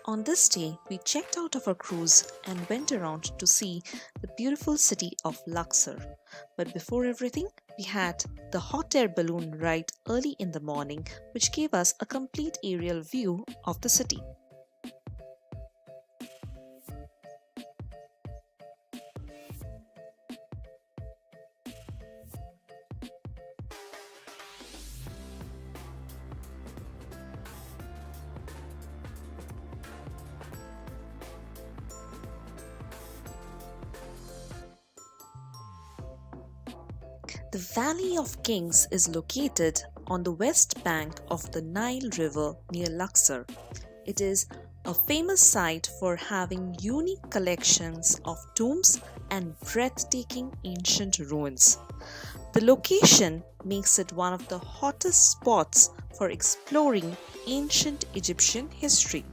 On this day, we checked out of our cruise and went around to see the beautiful city of Luxor. But before everything, we had the hot air balloon ride early in the morning, which gave us a complete aerial view of the city. The Valley of Kings is located on the west bank of the Nile River near Luxor. It is a famous site for having unique collections of tombs and breathtaking ancient ruins. The location makes it one of the hottest spots for exploring ancient Egyptian history.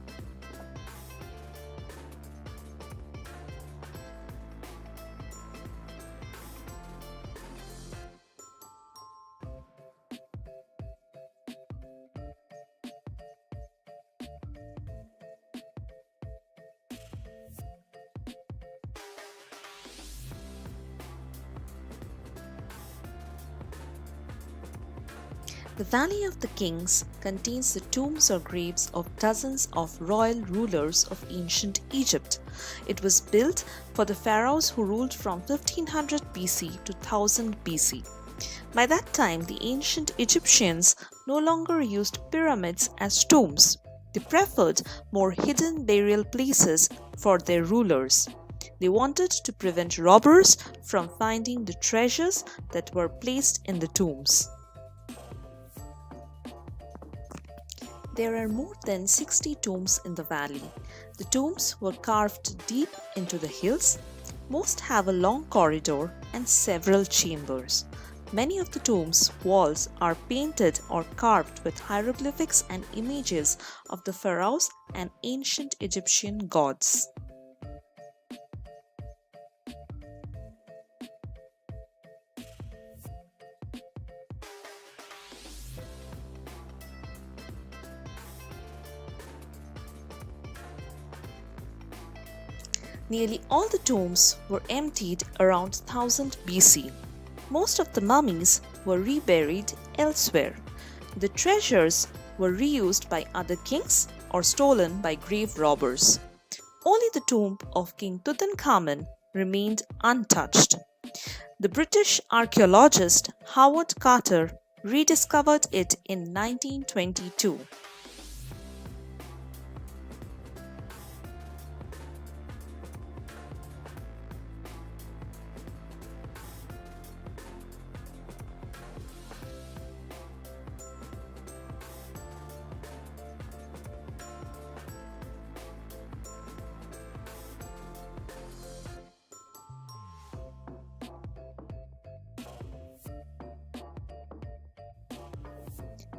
The Valley of the Kings contains the tombs or graves of dozens of royal rulers of ancient Egypt. It was built for the pharaohs who ruled from 1500 BC to 1000 BC. By that time, the ancient Egyptians no longer used pyramids as tombs. They preferred more hidden burial places for their rulers. They wanted to prevent robbers from finding the treasures that were placed in the tombs. There are more than 60 tombs in the valley. The tombs were carved deep into the hills. Most have a long corridor and several chambers. Many of the tombs' walls are painted or carved with hieroglyphics and images of the pharaohs and ancient Egyptian gods. Nearly all the tombs were emptied around 1000 BC. Most of the mummies were reburied elsewhere. The treasures were reused by other kings or stolen by grave robbers. Only the tomb of King Tutankhamun remained untouched. The British archaeologist Howard Carter rediscovered it in 1922.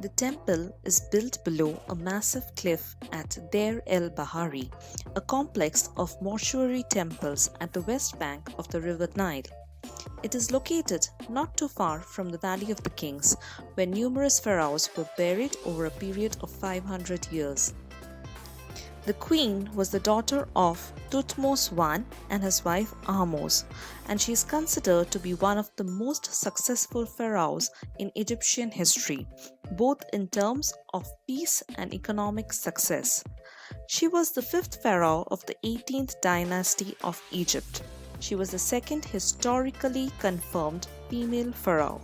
The temple is built below a massive cliff at Deir el-Bahari, a complex of mortuary temples at the west bank of the river Nile. It is located not too far from the Valley of the Kings, where numerous pharaohs were buried over a period of 500 years. The queen was the daughter of Thutmose I and his wife Ahmose, and she is considered to be one of the most successful pharaohs in Egyptian history, both in terms of peace and economic success. She was the fifth pharaoh of the 18th dynasty of Egypt. She was the second historically confirmed female pharaoh.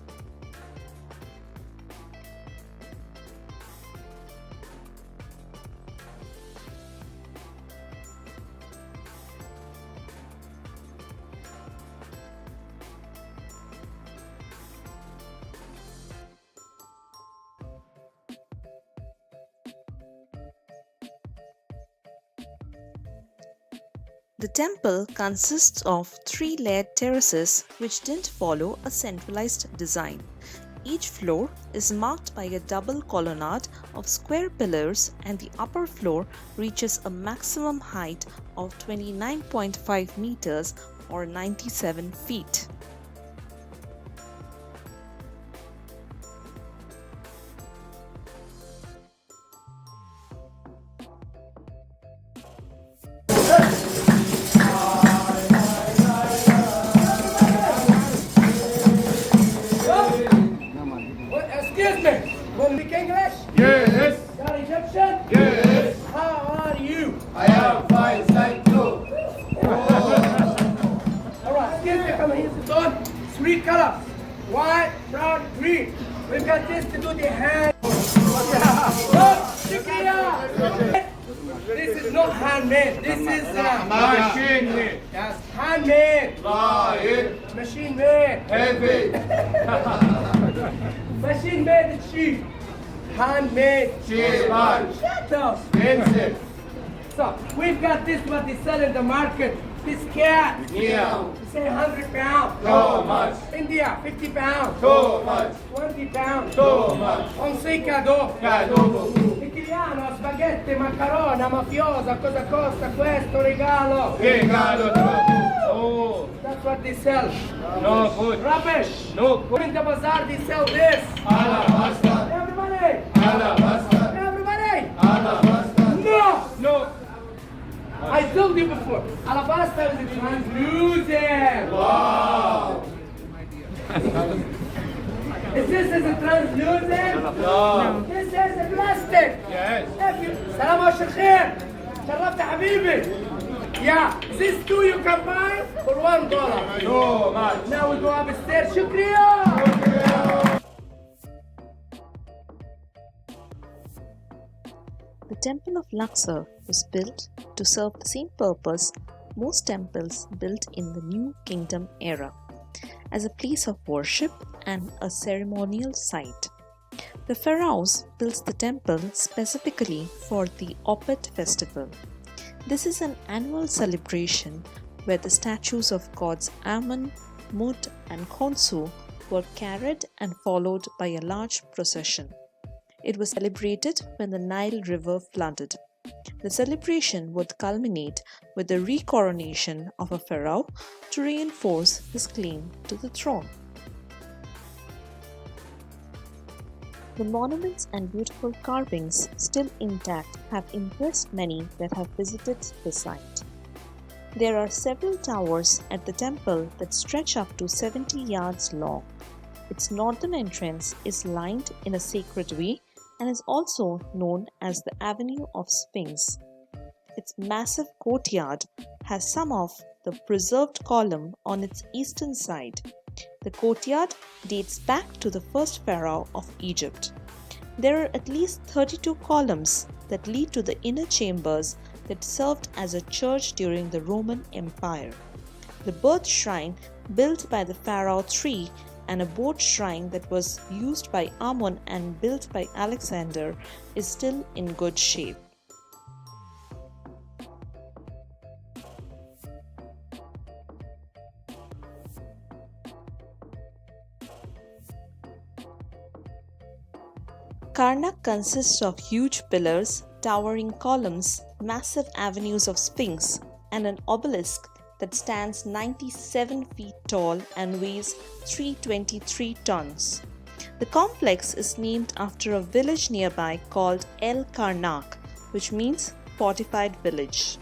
The temple consists of three-layered terraces which didn't follow a centralized design. Each floor is marked by a double colonnade of square pillars, and the upper floor reaches a maximum height of 29.5 meters or 97 feet. Giza come here to do 3 colors. White, brown, green. We've got this to do the hand. This is not handmade. This is machine made. Yes, handmade. Light. Machine made. Heavy. Machine made cheap. Handmade. Cheap. Shut up. Expensive. So we've got this what they sell in the market. This cat. Yeah. You say 100 pounds. Too much. India, 50 pounds. Too much. 20 pounds. Too much. On sei cadeau. Cadeau. Italiano, spaghetti, macarona, mafiosa, cosa costa questo regalo? Regalo. Oh. That's what they sell. No good. Rubbish. No good. In the bazaar they sell this. Alabasta. Everybody. Alabasta. Everybody. Alabasta. No. No. I told you before. Alabaster is translucent. Wow. Is this a translucent? No. This is a plastic. Yes. Salam alaikum. شرفت حبيبي. Yeah, these two you can buy for $1. Too much. Now we go upstairs. شكرا. The Temple of Luxor was built to serve the same purpose most temples built in the New Kingdom era, as a place of worship and a ceremonial site. The pharaohs built the temple specifically for the Opet festival. This is an annual celebration where the statues of gods Amun, Mut, and Khonsu were carried and followed by a large procession. It was celebrated when the Nile River flooded. The celebration would culminate with the recoronation of a pharaoh to reinforce his claim to the throne. The monuments and beautiful carvings still intact have impressed many that have visited the site. There are several towers at the temple that stretch up to 70 yards long. Its northern entrance is lined in a sacred way and is also known as the Avenue of Sphinx. Its massive courtyard has some of the preserved column on its eastern side. The courtyard dates back to the first pharaoh of Egypt. There are at least 32 columns that lead to the inner chambers that served as a church during the Roman Empire. The birth shrine built by the Pharaoh III and a boat shrine that was used by Amun and built by Alexander is still in good shape. Karnak consists of huge pillars, towering columns, massive avenues of Sphinx, and an obelisk that stands 97 feet tall and weighs 323 tons. The complex is named after a village nearby called El Karnak, which means fortified village.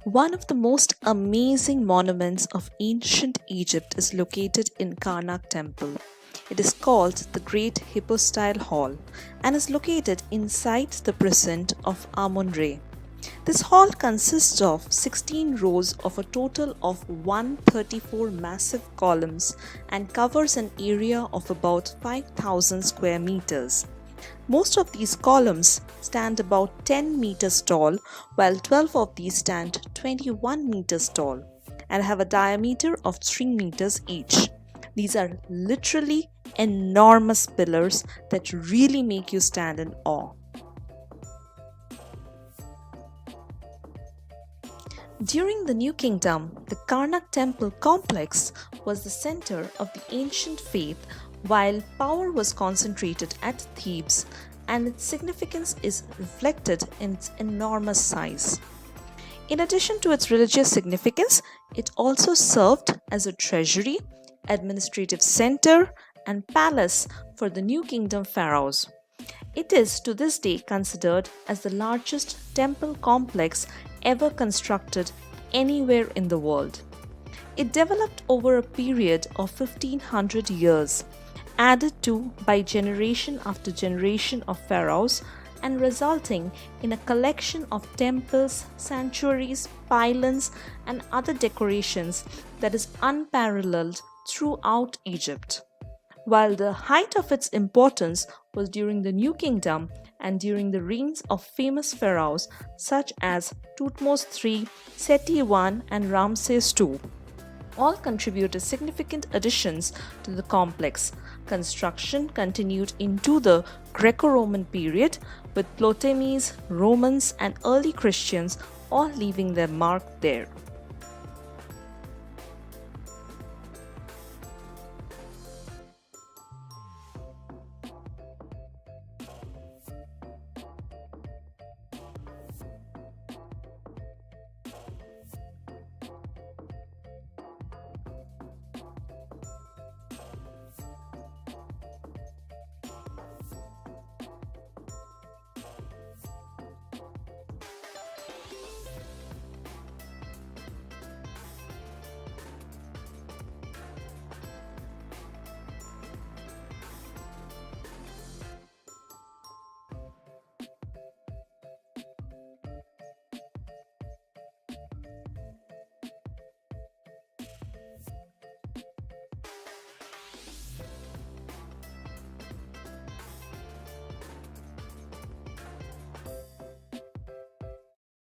One of the most amazing monuments of ancient Egypt is located in Karnak Temple. It is called the Great Hypostyle Hall and is located inside the precinct of Amun-Re. This hall consists of 16 rows of a total of 134 massive columns and covers an area of about 5,000 square meters. Most of these columns stand about 10 meters tall, while 12 of these stand 21 meters tall and have a diameter of 3 meters each. These are literally enormous pillars that really make you stand in awe. During the New Kingdom, the Karnak Temple complex was the center of the ancient faith, while power was concentrated at Thebes and its significance is reflected in its enormous size. In addition to its religious significance, it also served as a treasury, administrative center, and palace for the New Kingdom pharaohs. It is to this day considered as the largest temple complex ever constructed anywhere in the world. It developed over a period of 1500 years, added to by generation after generation of pharaohs, and resulting in a collection of temples, sanctuaries, pylons, and other decorations that is unparalleled throughout Egypt. While the height of its importance was during the New Kingdom and during the reigns of famous pharaohs such as Thutmose III, Seti I, and Ramses II, all contributed significant additions to the complex. Construction continued into the Greco-Roman period, with Ptolemies, Romans, and early Christians all leaving their mark there.